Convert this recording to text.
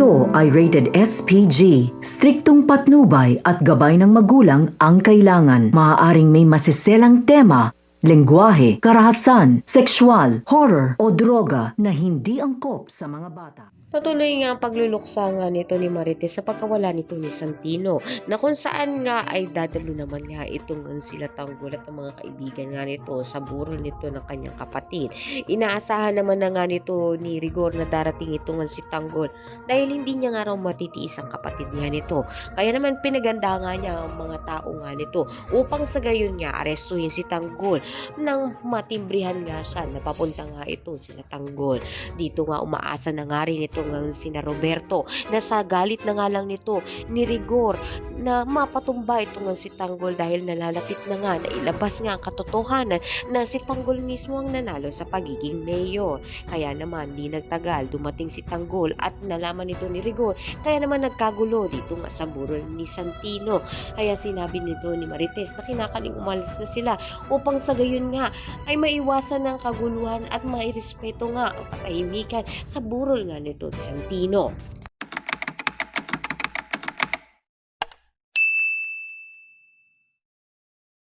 Ito ay rated SPG. Striktong patnubay at gabay ng magulang ang kailangan. Maaaring may masiselang tema, lengguwahe, karahasan, sexual, horror o droga na hindi angkop sa mga bata. Patuloy nga ang pagluluksa nga nito ni Marites sa pagkawala nito ni Santino, na kung saan nga ay dadalo naman nga itong sila Tanggol at ang mga kaibigan nga nito sa burol nito ng kanyang kapatid. Inaasahan naman na nga nito ni Rigor na darating ito nga si Tanggol dahil hindi niya nga raw matitiis ang kapatid nga nito. Kaya naman pinaganda nga niya ang mga tao nga nito upang sa gayon nga arestuhin si Tanggol nang matimbrihan nga siya na papunta nga ito sila Tanggol. Dito nga umaasa na nga rin ito nga sina Roberto na sa galit na nga lang nito ni Rigor na mapatumba ito nga si Tanggol dahil nalalapit na nga na ilabas nga ang katotohanan na si Tanggol mismo ang nanalo sa pagiging mayor. Kaya naman di nagtagal dumating si Tanggol at nalaman nito ni Rigor, kaya naman nagkagulo dito nga sa burol ni Santino. Kaya sinabi nito ni Marites na kinakaling umalis na sila upang sa gayon nga ay maiwasan ng kaguluhan at mairespeto nga ang katahimikan sa burol nga nito ni Santino.